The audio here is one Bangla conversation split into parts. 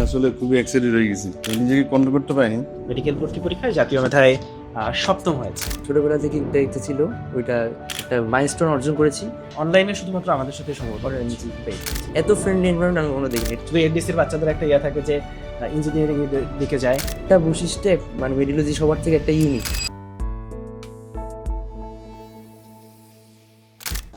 আসলে খুবই এক্সাইটেড হয়ে গেছি, নিজেকে কন্ট্রোল করতে পারিনি। মেডিকেল ভর্তি পরীক্ষায় জাতীয় মেধায় সপ্তম হয়েছে। ছোটবেলা থেকে একটা ইচ্ছা ছিল, ওইটা একটা মাইলস্টোন অর্জন করেছি। অনলাইনে শুধুমাত্র আমাদের সাথে সম্ভব এত ফ্রেন্ডলি এনভায়রনমেন্ট আমি কোনো দেখিনি। শুধু এডিসির বাচ্চাদের একটা থাকে যে ইঞ্জিনিয়ারিং এর দিকে যায়। একটা বৈশিষ্ট্য মানে মেডিওলজি সবার থেকে একটা ইউনিক।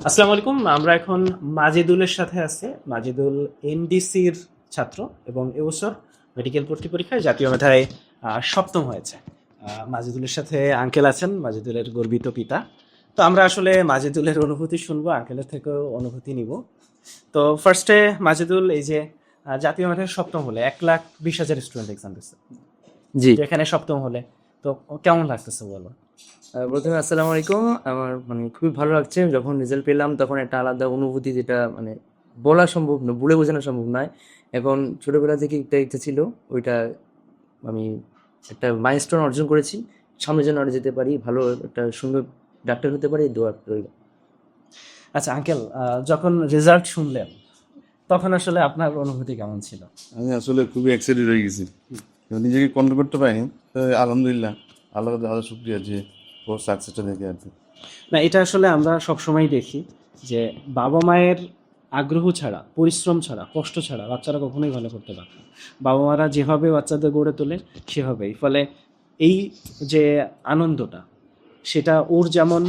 আসসালামু আলাইকুম, আমরা এখন মাজেদুলের সাথে আছি। মাজেদুল এমডিসির ছাত্র এবং এবছর মেডিকেল ভর্তি পরীক্ষায় জাতীয় মেধায় সপ্তম হয়েছে। মাজেদুলের সাথে আঙ্কেল আছেন, মাজেদুলের গর্বিত পিতা। তো আমরা আসলে মাজেদুলের অনুভূতি শুনবো, আঙ্কেলের থেকেও অনুভূতি নিব। তো ফার্স্টে মাজেদুল, এই যে জাতীয় মেধায় সপ্তম হলে 1,20,000 স্টুডেন্ট এক্সাম দিচ্ছে, জি, যেখানে সপ্তম হলে তো কেমন লাগতেছে বলো? প্রথমে আসসালামু আলাইকুম। আমার মানে খুবই ভালো লাগছে। যখন রেজাল্ট পেলাম তখন একটা আলাদা অনুভূতি, যেটা মানে বলা সম্ভব না, বলে বোঝানো সম্ভব নয়। এখন ছোটবেলা থেকে একটা ইচ্ছা ছিল, ওইটা আমি একটা মাইলস্টোন অর্জন করেছি। সামনে যেন আরো যেতে পারি, ভালো একটা সুন্দর ডাক্তার হতে পারি, দোয়া রইল। আচ্ছা আঙ্কেল, যখন রেজাল্ট শুনলেন তখন আসলে আপনার অনুভূতি কেমন ছিল? আমি আসলে খুবই এক্সাইটেড হয়ে গেছি, নিজেকে কন্ট্রোল করতে পারিনি। তো আলহামদুলিল্লাহ, আল্লাহ আল্লাহ শুক্রিয়া যে ওর সাকসেসটা দেখে আর কি। না, এটা আসলে আমরা সবসময় দেখি যে বাবা মায়ের আগ্রহ ছাড়া, পরিশ্রম ছাড়া, কষ্ট ছাড়া বাচ্চারা কখনোই ভালো করতে পারে না। বাবা মারা যেভাবে বাচ্চাদের গড়ে তোলে সেভাবেই, ফলে এই যে আনন্দটা, সেটা ওর যেমন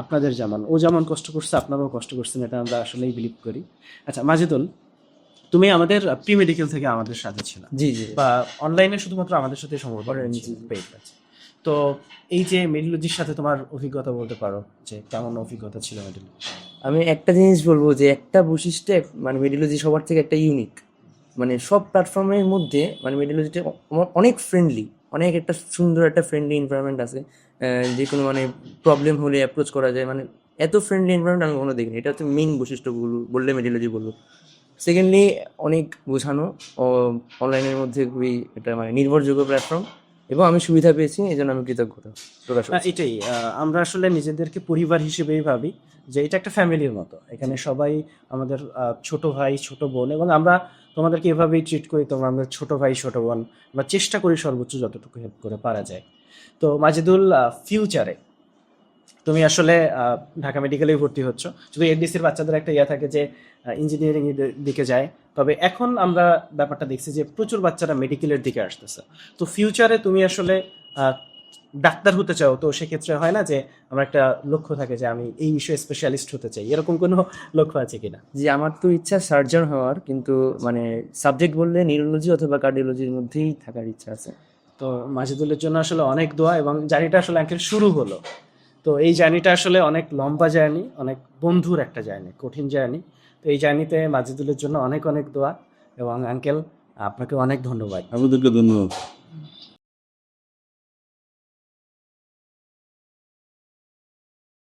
আপনাদের যেমন, ও যেমন কষ্ট করছে আপনারাও কষ্ট করছেন, এটা আমরা আসলেই বিলিভ করি। আচ্ছা মাজেদুল, তুমি আমাদের প্রি মেডিকেল থেকে আমাদের সাথে ছিল, জি জি, বা অনলাইনে শুধুমাত্র আমাদের সাথে সম্পর্ক Online, ছিল, জি। পেইড আছে। তো এই যে মেডিওলজির সাথে তোমার অভিজ্ঞতা বলতে পারো যে কেমন অভিজ্ঞতা ছিল মেডিওলজি? আমি একটা জিনিস বলবো, যে একটা বৈশিষ্ট্য মানে মেডিওলজি সবার থেকে একটা ইউনিক। মানে সব প্ল্যাটফর্মের মধ্যে মানে মেডিওলজিটা অনেক ফ্রেন্ডলি, অনেক একটা সুন্দর একটা ফ্রেন্ডলি এনভায়রনমেন্ট আছে। যে কোনো মানে প্রবলেম হলে অ্যাপ্রোচ করা যায়, মানে এত ফ্রেন্ডলি এনভায়রনমেন্ট আমি কোনো দেখিনি। এটা হচ্ছে মেইন বৈশিষ্ট্য বললে মেডিওলজি বলবো। সেকেন্ডলি, অনেক বোঝানো ও অনলাইনের মধ্যে খুবই এটা মানে নির্ভরযোগ্য প্ল্যাটফর্ম, এবং আমি সুবিধা পেয়েছি, এই জন্য আমি কৃতজ্ঞতা প্রকাশ করছি। এটাই, আমরা আসলে নিজেদেরকে পরিবার হিসেবেই ভাবি যে এটা একটা ফ্যামিলির মতো। এখানে সবাই আমাদের ছোট ভাই ছোট বোন, এবং আমরা তোমাদেরকে এভাবেই ট্রিট করি, তোমরা আমাদের ছোট ভাই ছোট বোন। আমরা চেষ্টা করি সর্বোচ্চ যতটুকু হেল্প করে পারা যায়। তো মাজেদুল, ফিউচারে তুমি আসলে ঢাকা মেডিকেলেই ভর্তি হচ্ছ। শুধু এডিসির বাচ্চাদের একটা থাকে যে ইঞ্জিনিয়ারিং এর দিকে যায়, তবে এখন আমরা ব্যাপারটা দেখছি যে প্রচুর বাচ্চারা মেডিকেলের দিকে আসতেছে। তো ফিউচারে তুমি আসলে আহ, ডাক্তার হতে চাও, তো সেক্ষেত্রে হয় না যে আমার একটা লক্ষ্য থাকে যে আমি এই বিষয়ে স্পেশালিস্ট হতে চাই, এরকম কোনো লক্ষ্য আছে কিনা? যে আমার তো ইচ্ছা সার্জন হওয়ার, কিন্তু মানে সাবজেক্ট বললে নিউরোলজি অথবা কার্ডিওলজির মধ্যেই থাকার ইচ্ছা আছে। তো মাজেদুলের জন্য আসলে অনেক দোয়া, এবং জার্নিটা আসলে আঙ্কেল শুরু হলো। তো এই জার্নিটা আসলে অনেক লম্বা জার্নি, অনেক বন্ধুর একটা জার্নি, কঠিন জার্নি। তো এই জার্নিতে মাজেদুলের জন্য অনেক অনেক দোয়া, এবং আঙ্কেল আপনাকে অনেক ধন্যবাদ। আপনাদেরকে ধন্যবাদ।